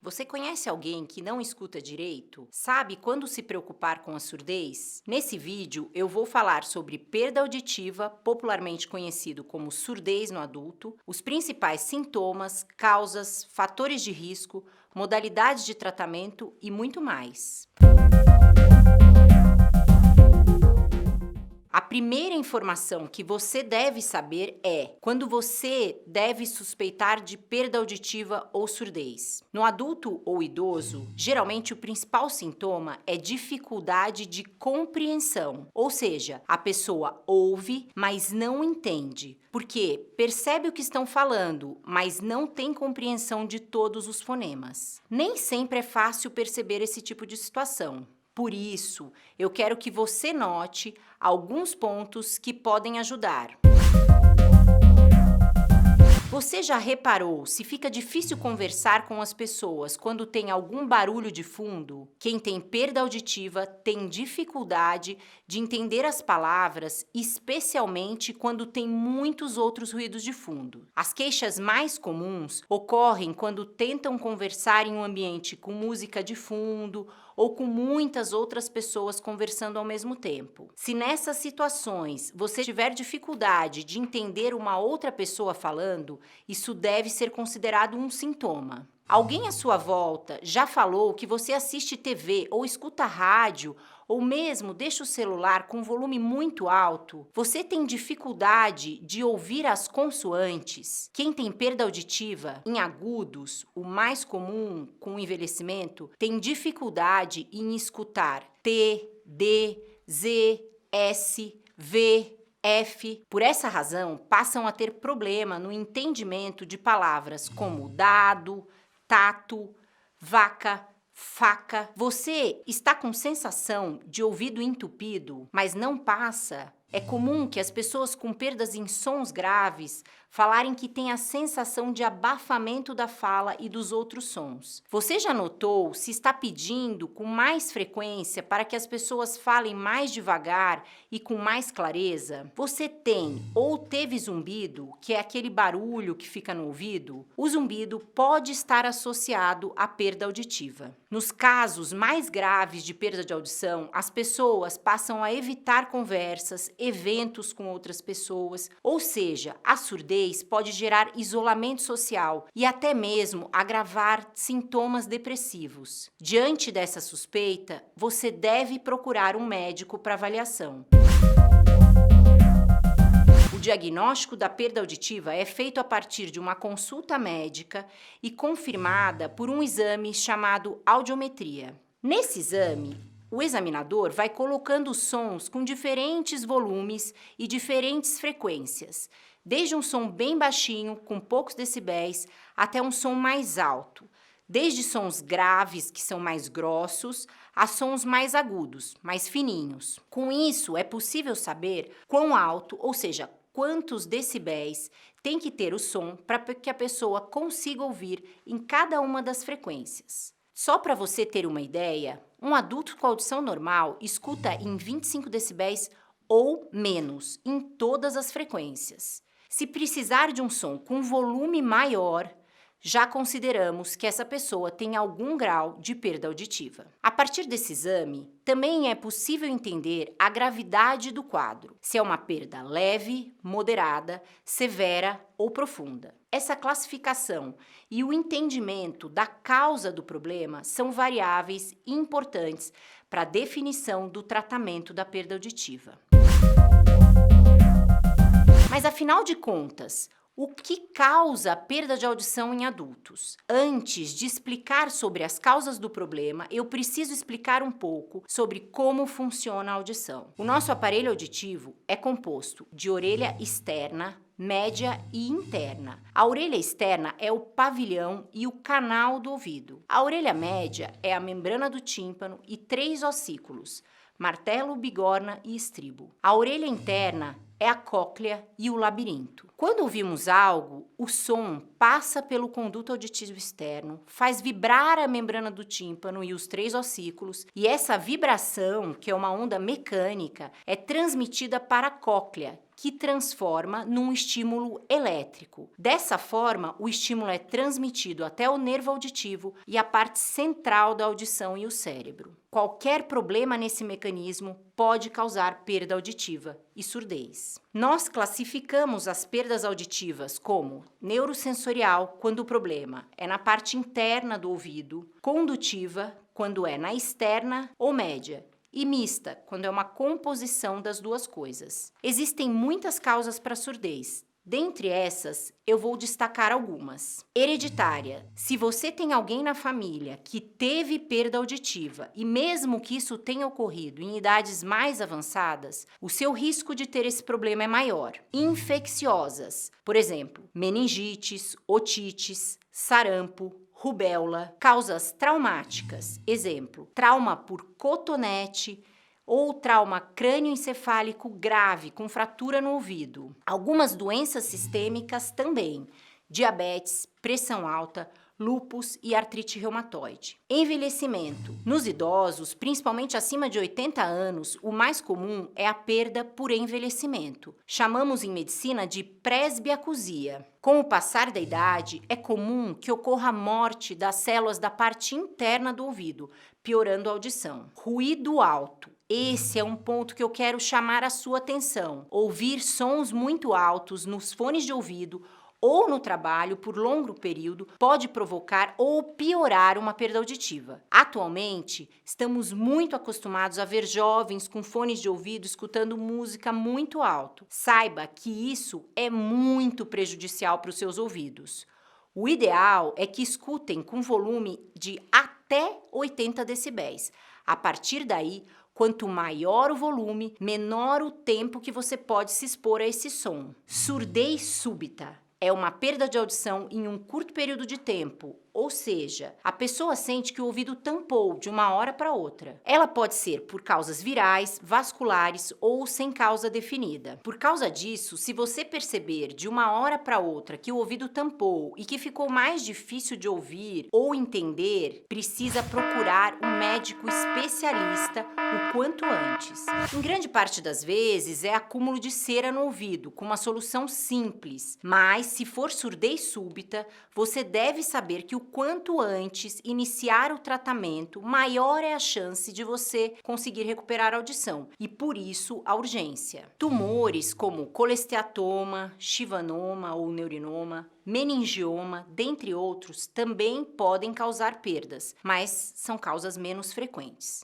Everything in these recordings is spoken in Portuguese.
Você conhece alguém que não escuta direito? Sabe quando se preocupar com a surdez? Nesse vídeo eu vou falar sobre perda auditiva, popularmente conhecido como surdez no adulto, os principais sintomas, causas, fatores de risco, modalidades de tratamento e muito mais. A primeira informação que você deve saber é quando você deve suspeitar de perda auditiva ou surdez. No adulto ou idoso, geralmente o principal sintoma é dificuldade de compreensão, ou seja, a pessoa ouve, mas não entende, porque percebe o que estão falando, mas não tem compreensão de todos os fonemas. Nem sempre é fácil perceber esse tipo de situação. Por isso, eu quero que você note alguns pontos que podem ajudar. Você já reparou se fica difícil conversar com as pessoas quando tem algum barulho de fundo? Quem tem perda auditiva tem dificuldade de entender as palavras, especialmente quando tem muitos outros ruídos de fundo. As queixas mais comuns ocorrem quando tentam conversar em um ambiente com música de fundo ou com muitas outras pessoas conversando ao mesmo tempo. Se nessas situações você tiver dificuldade de entender uma outra pessoa falando, isso deve ser considerado um sintoma. Alguém à sua volta já falou que você assiste TV ou escuta rádio ou mesmo deixa o celular com volume muito alto? Você tem dificuldade de ouvir as consoantes? Quem tem perda auditiva em agudos, o mais comum com o envelhecimento, tem dificuldade em escutar T, D, Z, S, V, F. Por essa razão, passam a ter problema no entendimento de palavras como dado, tato, vaca, faca. Você está com sensação de ouvido entupido, mas não passa? É comum que as pessoas com perdas em sons graves falarem que têm a sensação de abafamento da fala e dos outros sons. Você já notou se está pedindo com mais frequência para que as pessoas falem mais devagar e com mais clareza? Você tem ou teve zumbido, que é aquele barulho que fica no ouvido? O zumbido pode estar associado à perda auditiva. Nos casos mais graves de perda de audição, as pessoas passam a evitar conversas, eventos com outras pessoas, ou seja, a surdez pode gerar isolamento social e até mesmo agravar sintomas depressivos. Diante dessa suspeita, você deve procurar um médico para avaliação. O diagnóstico da perda auditiva é feito a partir de uma consulta médica e confirmada por um exame chamado audiometria. Nesse exame, o examinador vai colocando sons com diferentes volumes e diferentes frequências, desde um som bem baixinho, com poucos decibéis, até um som mais alto, desde sons graves, que são mais grossos, a sons mais agudos, mais fininhos. Com isso, é possível saber quão alto, ou seja, quantos decibéis tem que ter o som para que a pessoa consiga ouvir em cada uma das frequências. Só para você ter uma ideia, um adulto com audição normal escuta em 25 decibéis ou menos em todas as frequências. Se precisar de um som com volume maior, já consideramos que essa pessoa tem algum grau de perda auditiva. A partir desse exame, também é possível entender a gravidade do quadro, se é uma perda leve, moderada, severa ou profunda. Essa classificação e o entendimento da causa do problema são variáveis importantes para a definição do tratamento da perda auditiva. Mas afinal de contas, o que causa a perda de audição em adultos? Antes de explicar sobre as causas do problema, eu preciso explicar um pouco sobre como funciona a audição. O nosso aparelho auditivo é composto de orelha externa, média e interna. A orelha externa é o pavilhão e o canal do ouvido. A orelha média é a membrana do tímpano e 3 ossículos, martelo, bigorna e estribo. A orelha interna é a cóclea e o labirinto. Quando ouvimos algo, o som passa pelo conduto auditivo externo, faz vibrar a membrana do tímpano e os 3 ossículos, e essa vibração, que é uma onda mecânica, é transmitida para a cóclea, que transforma num estímulo elétrico. Dessa forma, o estímulo é transmitido até o nervo auditivo e a parte central da audição e o cérebro. Qualquer problema nesse mecanismo pode causar perda auditiva e surdez. Nós classificamos as perdas auditivas como neurosensorial, quando o problema é na parte interna do ouvido, condutiva, quando é na externa ou média, e mista, quando é uma composição das duas coisas. Existem muitas causas para surdez. Dentre essas, eu vou destacar algumas. Hereditária. Se você tem alguém na família que teve perda auditiva e mesmo que isso tenha ocorrido em idades mais avançadas, o seu risco de ter esse problema é maior. Infecciosas. Por exemplo, meningites, otites, sarampo, rubéola. Causas traumáticas. Exemplo, trauma por cotonete, ou trauma crânioencefálico grave com fratura no ouvido. Algumas doenças sistêmicas também, diabetes, pressão alta, lúpus e artrite reumatoide. Envelhecimento. Nos idosos, principalmente acima de 80 anos, o mais comum é a perda por envelhecimento. Chamamos em medicina de presbiacusia. Com o passar da idade, é comum que ocorra a morte das células da parte interna do ouvido, piorando a audição. Ruído alto. Esse é um ponto que eu quero chamar a sua atenção. Ouvir sons muito altos nos fones de ouvido ou no trabalho por longo período pode provocar ou piorar uma perda auditiva. Atualmente, estamos muito acostumados a ver jovens com fones de ouvido escutando música muito alto. Saiba que isso é muito prejudicial para os seus ouvidos. O ideal é que escutem com volume de até 80 decibéis. A partir daí, quanto maior o volume, menor o tempo que você pode se expor a esse som. Surdez súbita é uma perda de audição em um curto período de tempo, ou seja, a pessoa sente que o ouvido tampou de uma hora para outra. Ela pode ser por causas virais, vasculares ou sem causa definida. Por causa disso, se você perceber de uma hora para outra que o ouvido tampou e que ficou mais difícil de ouvir ou entender, precisa procurar um médico especialista o quanto antes. Em grande parte das vezes é acúmulo de cera no ouvido, com uma solução simples, mas se for surdez súbita, você deve saber que o quanto antes iniciar o tratamento, maior é a chance de você conseguir recuperar a audição e, por isso, a urgência. Tumores como colesteatoma, chivanoma ou neurinoma, meningioma, dentre outros, também podem causar perdas, mas são causas menos frequentes.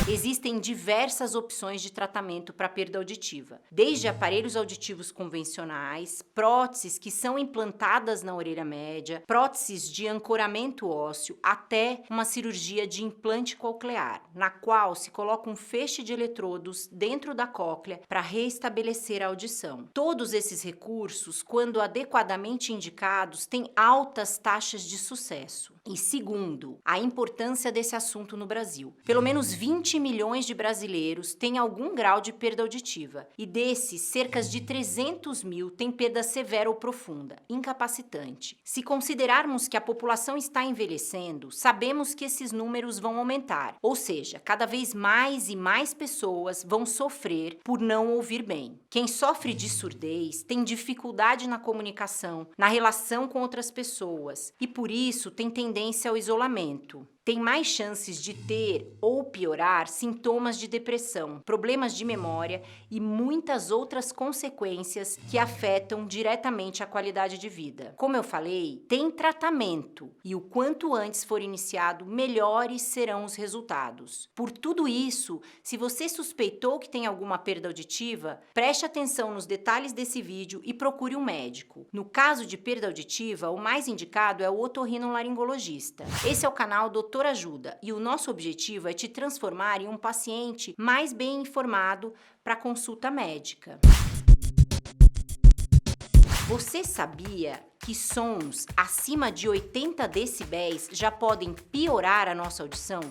Existem diversas opções de tratamento para perda auditiva, desde aparelhos auditivos convencionais, próteses que são implantadas na orelha média, próteses de ancoramento ósseo, até uma cirurgia de implante coclear, na qual se coloca um feixe de eletrodos dentro da cóclea para restabelecer a audição. Todos esses recursos, quando adequadamente indicados, têm altas taxas de sucesso. E segundo, a importância desse assunto no Brasil. Pelo menos 20 milhões de brasileiros têm algum grau de perda auditiva e desses, cerca de 300 mil têm perda severa ou profunda, incapacitante. Se considerarmos que a população está envelhecendo, sabemos que esses números vão aumentar, ou seja, cada vez mais e mais pessoas vão sofrer por não ouvir bem. Quem sofre de surdez tem dificuldade na comunicação, na relação com outras pessoas e por isso tem tendência ao isolamento. Tem mais chances de ter ou piorar sintomas de depressão, problemas de memória e muitas outras consequências que afetam diretamente a qualidade de vida. Como eu falei, tem tratamento e o quanto antes for iniciado, melhores serão os resultados. Por tudo isso, se você suspeitou que tem alguma perda auditiva, preste atenção nos detalhes desse vídeo e procure um médico. No caso de perda auditiva, o mais indicado é o otorrinolaringologista. Esse é o canal Doutor Ajuda e o nosso objetivo é te transformar em um paciente mais bem informado para consulta médica. Você sabia que sons acima de 80 decibéis já podem piorar a nossa audição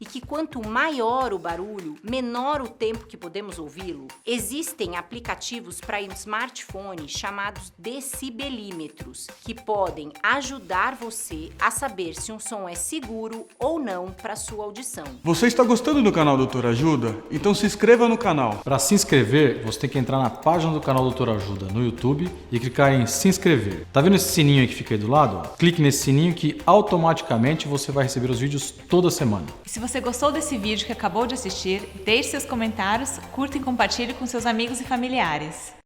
e que quanto maior o barulho, menor o tempo que podemos ouvi-lo? Existem aplicativos para smartphone chamados decibelímetros, que podem ajudar você a saber se um som é seguro ou não para sua audição. Você está gostando do canal Doutor Ajuda? Então se inscreva no canal. Para se inscrever, você tem que entrar na página do canal Doutor Ajuda no YouTube e clicar em se inscrever. Tá vendo esse sininho aí que fica aí do lado? Clique nesse sininho que automaticamente você vai receber os vídeos toda semana. E se você gostou desse vídeo que acabou de assistir, deixe seus comentários, curta e compartilhe com seus amigos e familiares.